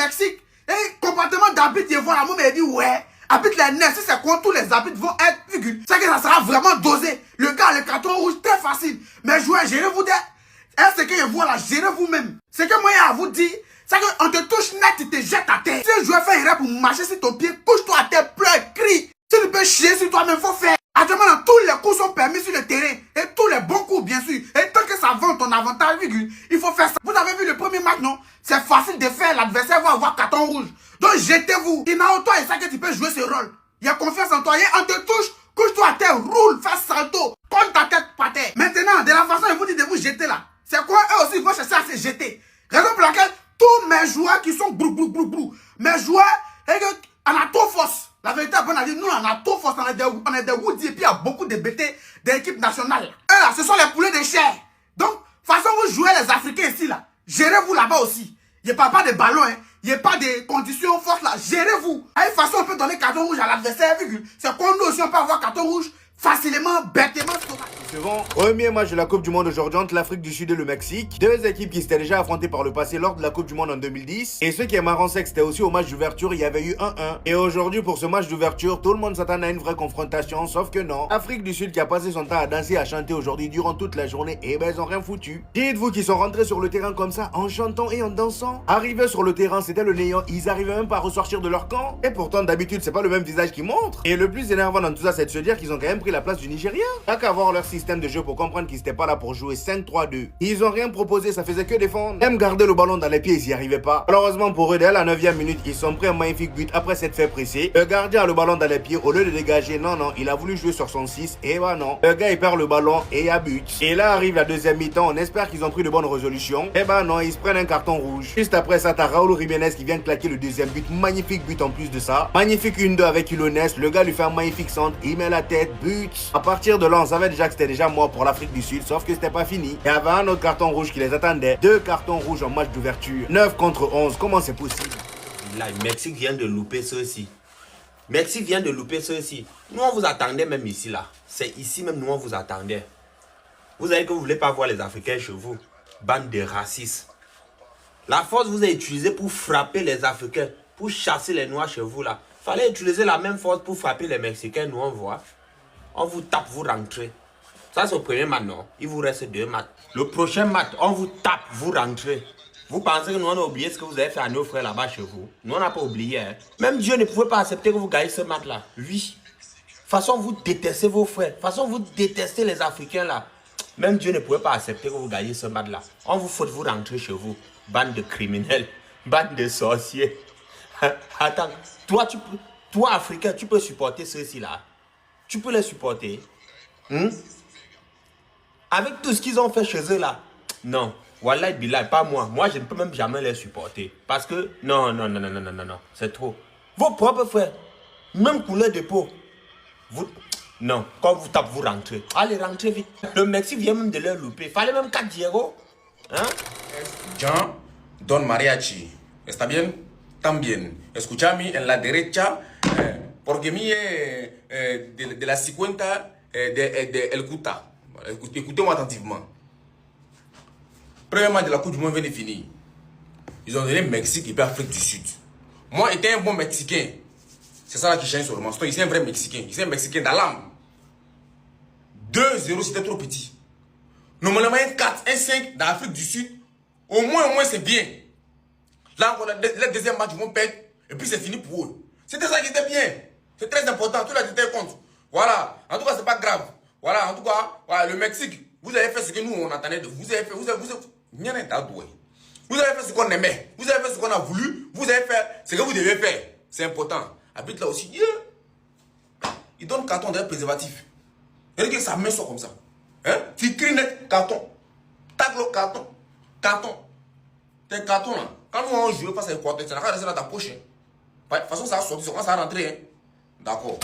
Mexique. Et comportement d'arbitre, ils vont là, moi, il dit, ouais, arbitre les nerfs, si c'est contre tous les arbitres vont être, c'est que ça sera vraiment dosé. Le gars, le carton rouge, très facile. Mais jouez, gérez-vous c'est que je vois là, gérez vous-même. C'est que moi, à vous dire, c'est qu'on te touche net, tu te jettes à terre. Si le joueur fait erreur pour marcher sur ton pied, couche-toi à terre, pleure, crie. Si tu peux chier sur toi-même, faut faire. Actuellement, tous les coups sont permis sur le terrain. Et tous les bons coups, bien sûr. Et tant que ça vend ton avantage, il faut faire ça. Vous avez vu le premier match, non? C'est facile de faire. L'adversaire va avoir carton rouge. Donc, jetez-vous. Il n'a toi et ça que tu peux jouer ce rôle. Il y a confiance en toi. Et on te touche, couche-toi à terre, roule, fais salto. Colle ta tête par terre. Maintenant, de la façon dont ils vous disent de vous jeter là, c'est quoi? Eux aussi, ils vont chercher à se jeter. Raison pour laquelle tous mes joueurs qui sont brou, mes joueurs, on a trop force. La vérité, on a dit, nous, on a trop force, on est des Woody, et puis il y a beaucoup de BT d'équipe nationale. Eux, là, ce sont les poulets de chair. Donc, façon vous jouez les Africains ici, là, gérez-vous là-bas aussi. Il n'y a pas de ballon, hein. Il n'y a pas de conditions fortes, là. Gérez-vous. À une façon, on peut donner carton rouge à l'adversaire, c'est comme nous aussi, on peut avoir carton rouge facilement, bêtement. Premier match de la Coupe du Monde aujourd'hui entre l'Afrique du Sud et le Mexique. Deux équipes qui s'étaient déjà affrontées par le passé lors de la Coupe du Monde en 2010. Et ce qui est marrant, c'est que c'était aussi au match d'ouverture, il y avait eu 1-1. Et aujourd'hui, pour ce match d'ouverture, tout le monde s'attend à une vraie confrontation, sauf que non. L'Afrique du Sud qui a passé son temps à danser, à chanter aujourd'hui durant toute la journée, et ben ils ont rien foutu. Dites-vous qu'ils sont rentrés sur le terrain comme ça, en chantant et en dansant. Arrivés sur le terrain, c'était le néant, ils arrivaient même pas à ressortir de leur camp. Et pourtant, d'habitude, c'est pas le même visage qui montre. Et le plus énervant dans tout ça, c'est de se dire qu'ils ont quand même pris la place du Nigeria. T'as qu'à voir leur système de jeu pour comprendre qu'ils n'étaient pas là pour jouer 5-3-2. Ils ont rien proposé, ça faisait que défendre. Même garder le ballon dans les pieds, ils n'y arrivaient pas. Malheureusement pour eux, dès la 9e minute, ils sont pris un magnifique but après s'être fait presser. Le gardien a le ballon dans les pieds, au lieu de dégager, non, il a voulu jouer sur son 6, et bah non. Le gars, il perd le ballon et il y a but. Et là arrive la deuxième mi-temps, on espère qu'ils ont pris de bonnes résolutions. Et bah non, ils se prennent un carton rouge. Juste après ça, t'as Raúl Jiménez qui vient claquer le deuxième but, magnifique but en plus de ça. Magnifique 1-2 avec Ilones, le gars lui fait un magnifique centre, il met la tête, but. À partir de là, on savait déjà que c'était déjà mort pour l'Afrique du Sud, sauf que c'était pas fini. Il y avait un autre carton rouge qui les attendait. 2 cartons rouges en match d'ouverture. 9 contre 11, comment c'est possible? Là, Mexique vient de louper ceci. Mexique vient de louper ceci. Nous, on vous attendait même ici, là. C'est ici même, nous, on vous attendait. Vous savez que vous ne voulez pas voir les Africains chez vous. Bande de racistes. La force vous a utilisée pour frapper les Africains, pour chasser les Noirs chez vous, là. Fallait utiliser la même force pour frapper les Mexicains, nous, on voit. On vous tape, vous rentrez. Ça, c'est le premier match, non? Il vous reste 2 matchs. Le prochain match, on vous tape, vous rentrez. Vous pensez que nous, on a oublié ce que vous avez fait à nos frères là-bas chez vous? Nous, on n'a pas oublié. Hein? Même Dieu ne pouvait pas accepter que vous gagnez ce match-là. Oui. De toute façon, vous détestez vos frères. De toute façon, vous détestez les Africains là. Même Dieu ne pouvait pas accepter que vous gagnez ce match-là. On vous faut vous rentrer chez vous. Bande de criminels. Bande de sorciers. Attends. Toi, Africain, tu peux supporter ceux-ci là. Tu peux les supporter. Avec tout ce qu'ils ont fait chez eux là. Non. Wallahi Bilal, pas moi. Moi, je ne peux même jamais les supporter. Parce que, non. C'est trop. Vos propres frères, même couleur de peau. Vous, non. Quand vous tapez, vous rentrez. Allez, rentrez vite. Le Mexique vient même de leur louper. Fallait même 4-0. Hein? Jean Don Mariachi. ¿Está bien? También. Escúchame en la derecha. Porque mi de la 50 de El Cuta. Écoutez-moi attentivement. Premier match de la Coupe du Monde vient de finir. Ils ont donné Mexique et puis Afrique du Sud. Moi, étant un bon Mexicain, c'est ça là qui change sur le mensonge. Il est un vrai Mexicain. Il est un Mexicain dans l'âme. 2-0, c'était trop petit. Normalement, un 4, un 5 dans l'Afrique du Sud, au moins, c'est bien. Là, le deuxième match, ils vont perdre. Et puis, c'est fini pour eux. C'était ça qui était bien. C'est très important. Tout là, était contre. Voilà. En tout cas, c'est pas grave. Voilà. En tout cas, voilà, le Mexique, vous avez fait ce que nous, on attendait de vous. Vous avez fait, vous avez fait ce qu'on aimait. Vous avez fait ce qu'on a voulu. Vous avez fait ce que vous devez faire. C'est important. Habite là aussi. Il donne carton de préservatif. Regardez que sa main sort comme ça. Hein? Ficri net, carton. Tag le carton. Carton. Tes cartons là. Quand nous on joue face à l'Équateur, ça n'a pas resté dans ta poche. Hein. De toute façon, ça va sortir, ça va rentrer. Hein. D'accord.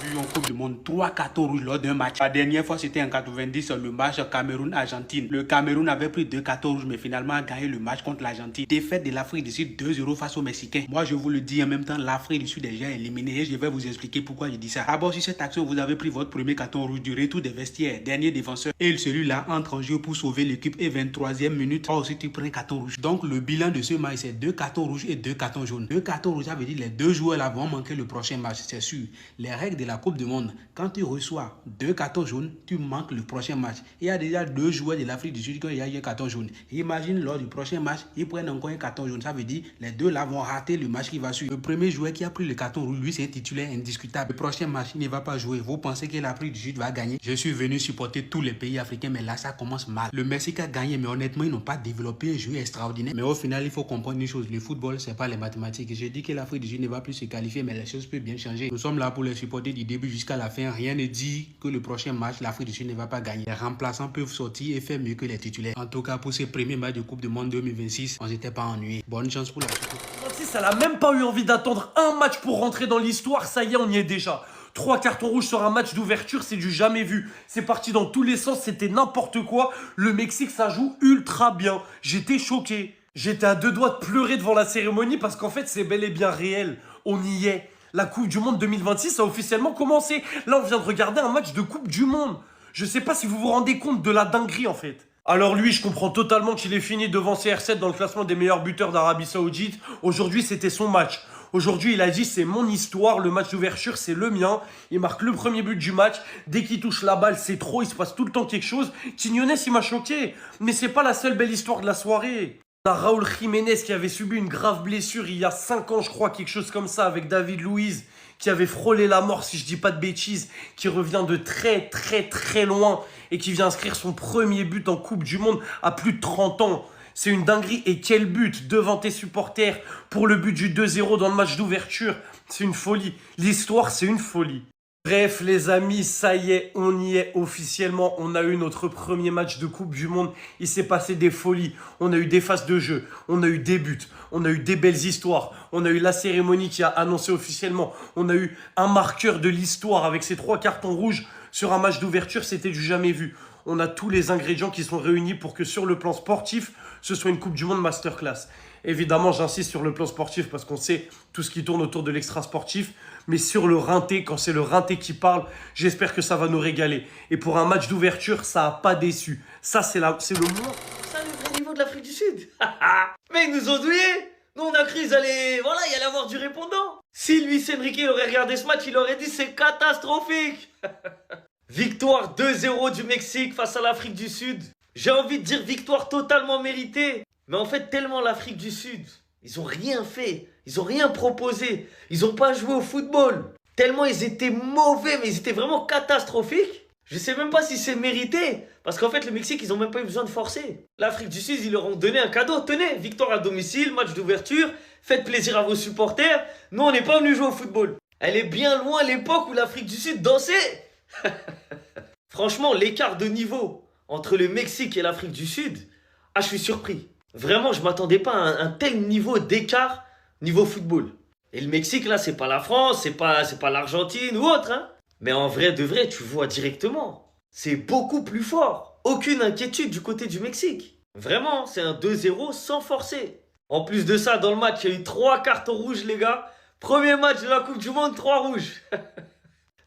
Vu en Coupe du Monde 3 cartons rouges lors d'un match. La dernière fois c'était en 90, le match Cameroun-Argentine. Le Cameroun avait pris 2 cartons rouges mais finalement a gagné le match contre l'Argentine. Défaite de l'Afrique du Sud 2-0 face aux Mexicains. Moi je vous le dis en même temps, l'Afrique du Sud est déjà éliminée et je vais vous expliquer pourquoi je dis ça. D'abord sur cette action vous avez pris votre premier carton rouge du retour des vestiaires, dernier défenseur. Et celui-là entre en jeu pour sauver l'équipe et 23e minute. Or aussi tu prends un carton rouge. Donc le bilan de ce match c'est 2 cartons rouges et 2 cartons jaunes. 2 cartons rouges ça veut dire les 2 joueurs là vont manquer le prochain match, c'est sûr. Les règles de la Coupe du Monde, quand tu reçois 2 cartons jaunes, tu manques le prochain match. Il y a déjà 2 joueurs de l'Afrique du Sud qui ont eu un carton jaune. Imagine lors du prochain match, ils prennent encore un carton jaune. Ça veut dire les deux là vont rater le match qui va suivre. Le premier joueur qui a pris le carton rouge, lui c'est un titulaire indiscutable. Le prochain match, il ne va pas jouer. Vous pensez que l'Afrique du Sud va gagner? Je suis venu supporter tous les pays africains, mais là ça commence mal. Le Mexique a gagné, mais honnêtement, ils n'ont pas développé un jeu extraordinaire. Mais au final, il faut comprendre une chose, le football, c'est pas les mathématiques. Je dis que l'Afrique du Sud ne va plus se qualifier, mais les choses peuvent bien changer. Nous sommes là pour les supporter du début jusqu'à la fin. Rien ne dit que le prochain match, l'Afrique du Sud ne va pas gagner. Les remplaçants peuvent sortir et faire mieux que les titulaires. En tout cas, pour ces premiers matchs de Coupe du Monde 2026, on s'était pas ennuyé. Bonne chance pour la suite. Ça n'a même pas eu envie d'attendre un match pour rentrer dans l'histoire. Ça y est, on y est déjà. 3 cartons rouges sur un match d'ouverture, c'est du jamais vu. C'est parti dans tous les sens, c'était n'importe quoi. Le Mexique, ça joue ultra bien. J'étais choqué. J'étais à 2 doigts de pleurer devant la cérémonie parce qu'en fait, c'est bel et bien réel. On y est. La Coupe du Monde 2026 a officiellement commencé. Là, on vient de regarder un match de Coupe du Monde. Je sais pas si vous vous rendez compte de la dinguerie, en fait. Alors lui, je comprends totalement qu'il ait fini devant CR7 dans le classement des meilleurs buteurs d'Arabie Saoudite. Aujourd'hui, c'était son match. Aujourd'hui, il a dit, c'est mon histoire, le match d'ouverture, c'est le mien. Il marque le premier but du match. Dès qu'il touche la balle, c'est trop, il se passe tout le temps quelque chose. Quiñones, il m'a choqué. Mais c'est pas la seule belle histoire de la soirée. On a Raúl Jiménez qui avait subi une grave blessure il y a 5 ans, je crois, quelque chose comme ça, avec David Luiz, qui avait frôlé la mort, si je dis pas de bêtises, qui revient de très très très loin et qui vient inscrire son premier but en Coupe du Monde à plus de 30 ans. C'est une dinguerie. Et quel but devant tes supporters pour le but du 2-0 dans le match d'ouverture. C'est une folie. L'histoire, c'est une folie. Bref, les amis, ça y est, on y est officiellement. On a eu notre premier match de Coupe du Monde. Il s'est passé des folies. On a eu des phases de jeu. On a eu des buts. On a eu des belles histoires. On a eu la cérémonie qui a annoncé officiellement. On a eu un marqueur de l'histoire avec ses 3 cartons rouges sur un match d'ouverture. C'était du jamais vu. On a tous les ingrédients qui sont réunis pour que sur le plan sportif, ce soit une Coupe du Monde masterclass. Évidemment, j'insiste sur le plan sportif parce qu'on sait tout ce qui tourne autour de l'extra-sportif. Mais sur le rinté, quand c'est le rinté qui parle, j'espère que ça va nous régaler. Et pour un match d'ouverture, ça n'a pas déçu. Ça, c'est le moins. Ça, le vrai niveau de l'Afrique du Sud. Mais ils nous ont douillés. Nous, on a cru qu'ils allaient... Voilà, il y allait avoir du répondant. Si Luis Enrique aurait regardé ce match, il aurait dit c'est catastrophique. Victoire 2-0 du Mexique face à l'Afrique du Sud. J'ai envie de dire victoire totalement méritée. Mais en fait, tellement l'Afrique du Sud, ils ont rien fait. Ils ont rien proposé. Ils ont pas joué au football. Tellement ils étaient mauvais, mais ils étaient vraiment catastrophiques. Je sais même pas si c'est mérité. Parce qu'en fait, le Mexique, ils ont même pas eu besoin de forcer. L'Afrique du Sud, ils leur ont donné un cadeau. Tenez, victoire à domicile, match d'ouverture. Faites plaisir à vos supporters. Nous, on n'est pas venus jouer au football. Elle est bien loin l'époque où l'Afrique du Sud dansait. Franchement, l'écart de niveau entre le Mexique et l'Afrique du Sud, je suis surpris. Vraiment, je m'attendais pas à un tel niveau d'écart niveau football. Et le Mexique, là, c'est pas la France, c'est pas l'Argentine ou autre, hein. Mais en vrai de vrai, tu vois directement. C'est beaucoup plus fort. Aucune inquiétude du côté du Mexique. Vraiment, c'est un 2-0 sans forcer. En plus de ça, dans le match, il y a eu 3 cartons rouges, les gars. Premier match de la Coupe du Monde, 3 rouges.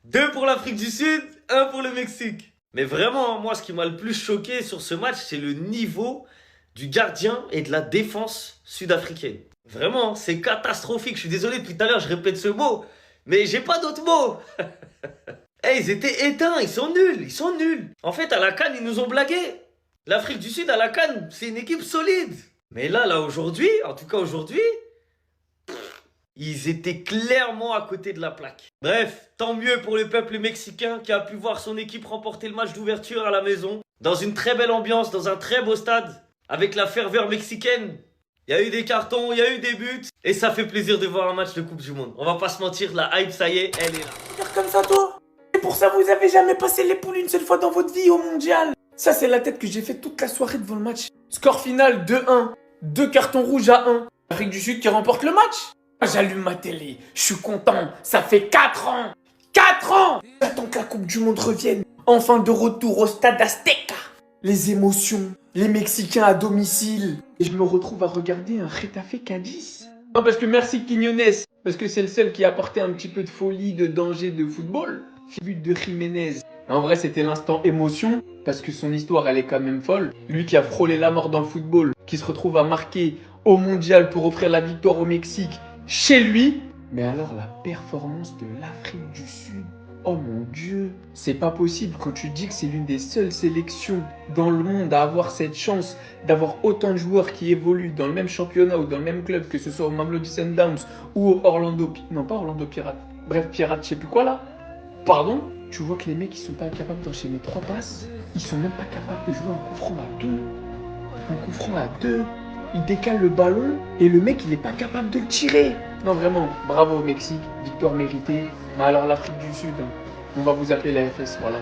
2 pour l'Afrique du Sud, 1 pour le Mexique. Mais vraiment, moi, ce qui m'a le plus choqué sur ce match, c'est le niveau du gardien et de la défense sud-africaine. Vraiment, c'est catastrophique. Je suis désolé, depuis tout à l'heure, je répète ce mot. Mais j'ai pas d'autres mots. Ils étaient éteints, ils sont nuls. En fait, à la CAN, ils nous ont blagué. L'Afrique du Sud, à la CAN, c'est une équipe solide. Mais là, aujourd'hui, en tout cas aujourd'hui, ils étaient clairement à côté de la plaque. Bref, tant mieux pour le peuple mexicain qui a pu voir son équipe remporter le match d'ouverture à la maison. Dans une très belle ambiance, dans un très beau stade, avec la ferveur mexicaine. Il y a eu des cartons, il y a eu des buts. Et ça fait plaisir de voir un match de Coupe du Monde. On va pas se mentir, la hype, ça y est, elle est là. Faire comme ça, toi. Et pour ça, vous avez jamais passé les poules une seule fois dans votre vie au mondial. Ça, c'est la tête que j'ai fait toute la soirée devant le match. Score final 2-1. 2 cartons rouges à 1. L'Afrique du Sud qui remporte le match. J'allume ma télé. Je suis content. Ça fait 4 ans. 4 ans. J'attends que la Coupe du Monde revienne. Enfin de retour au stade Azteca. Les émotions, les Mexicains à domicile. Et je me retrouve à regarder un Getafe Cadiz. Non, parce que merci Quiñones. Parce que c'est le seul qui a apporté un petit peu de folie, de danger de football. But de Jiménez. En vrai, c'était l'instant émotion. Parce que son histoire, elle est quand même folle. Lui qui a frôlé la mort dans le football. Qui se retrouve à marquer au mondial pour offrir la victoire au Mexique. Chez lui. Mais alors, la performance de l'Afrique du Sud. Oh mon Dieu, c'est pas possible quand tu dis que c'est l'une des seules sélections dans le monde à avoir cette chance d'avoir autant de joueurs qui évoluent dans le même championnat ou dans le même club, que ce soit au Mamelodi Sundowns ou au Orlando... Non, pas Orlando Pirates. Bref, Pirates, je sais plus quoi là. Pardon. Tu vois que les mecs, ils sont pas capables d'enchaîner 3 passes. Ils sont même pas capables de jouer un coup franc à 2. Un coup franc à 2. Il décale le ballon et le mec, il est pas capable de le tirer. Non, vraiment, bravo au Mexique, victoire méritée. Mais alors l'Afrique du Sud, hein, on va vous appeler la FS, voilà.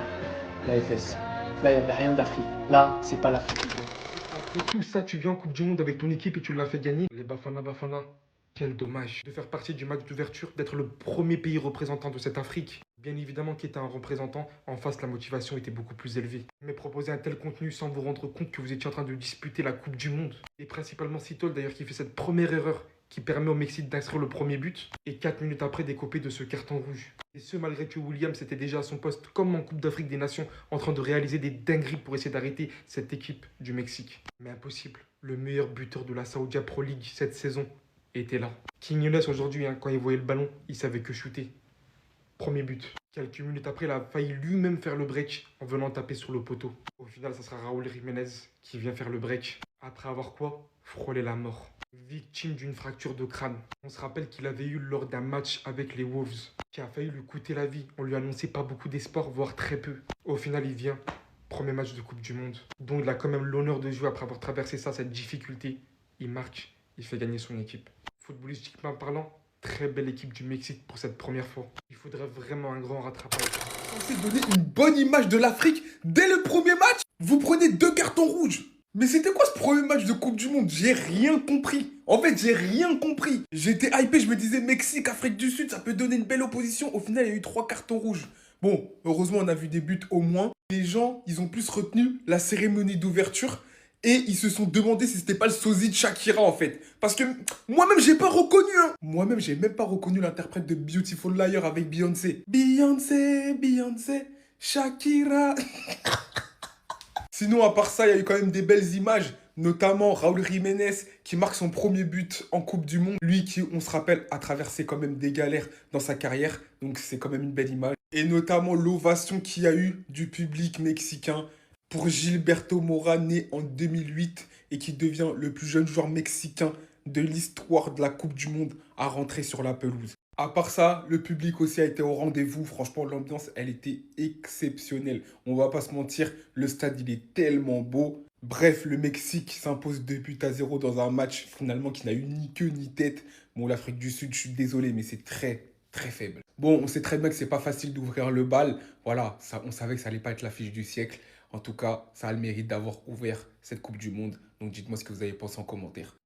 La FS. Là, il n'y avait rien d'Afrique. Là, c'est pas l'Afrique. Après tout ça, tu viens en Coupe du Monde avec ton équipe et tu l'as fait gagner. Les Bafana Bafana, quel dommage de faire partie du match d'ouverture, d'être le premier pays représentant de cette Afrique. Bien évidemment qui était un représentant, en face la motivation était beaucoup plus élevée. Mais proposer un tel contenu sans vous rendre compte que vous étiez en train de disputer la Coupe du Monde. Et principalement Citol d'ailleurs qui fait cette première erreur qui permet au Mexique d'inscrire le premier but et 4 minutes après d'écoper de ce carton rouge. Et ce malgré que Williams était déjà à son poste comme en Coupe d'Afrique des Nations en train de réaliser des dingueries pour essayer d'arrêter cette équipe du Mexique. Mais impossible, le meilleur buteur de la Saudia Pro League cette saison était là. Quiñones aujourd'hui, hein, quand il voyait le ballon, il savait que shooter. Premier but. Quelques minutes après, il a failli lui-même faire le break en venant taper sur le poteau. Au final, ça sera Raúl Jiménez qui vient faire le break. Après avoir quoi? Frôlé la mort. Victime d'une fracture de crâne. On se rappelle qu'il avait eu lors d'un match avec les Wolves, qui a failli lui coûter la vie. On lui annonçait pas beaucoup d'espoir, voire très peu. Au final, il vient. Premier match de Coupe du Monde. Donc il a quand même l'honneur de jouer après avoir traversé ça, cette difficulté. Il marque, il fait gagner son équipe. Footballistiquement parlant, très belle équipe du Mexique pour cette première fois. Il faudrait vraiment un grand rattrapage. Censé donner une bonne image de l'Afrique dès le premier match. Vous prenez 2 cartons rouges. Mais c'était quoi ce premier match de Coupe du Monde? J'ai rien compris. En fait, j'ai rien compris. J'étais hypé, je me disais Mexique, Afrique du Sud, ça peut donner une belle opposition. Au final, il y a eu 3 cartons rouges. Bon, heureusement, on a vu des buts au moins. Les gens, ils ont plus retenu la cérémonie d'ouverture et ils se sont demandé si c'était pas le sosie de Shakira en fait. Parce que moi-même, j'ai pas reconnu. Hein. Moi-même, j'ai même pas reconnu l'interprète de Beautiful Liar avec Beyoncé. Beyoncé, Beyoncé, Shakira. Sinon, à part ça, il y a eu quand même des belles images, notamment Raúl Jiménez qui marque son premier but en Coupe du Monde. Lui qui, on se rappelle, a traversé quand même des galères dans sa carrière, donc c'est quand même une belle image. Et notamment l'ovation qu'il y a eu du public mexicain pour Gilberto Mora, né en 2008 et qui devient le plus jeune joueur mexicain de l'histoire de la Coupe du Monde à rentrer sur la pelouse. À part ça, le public aussi a été au rendez-vous. Franchement, l'ambiance, elle était exceptionnelle. On va pas se mentir, le stade, il est tellement beau. Bref, le Mexique s'impose 2-0 dans un match finalement qui n'a eu ni queue ni tête. Bon, l'Afrique du Sud, je suis désolé, mais c'est très, très faible. Bon, on sait très bien que c'est pas facile d'ouvrir le bal. Voilà, ça, on savait que ça allait pas être l'affiche du siècle. En tout cas, ça a le mérite d'avoir ouvert cette Coupe du Monde. Donc dites-moi ce que vous avez pensé en commentaire.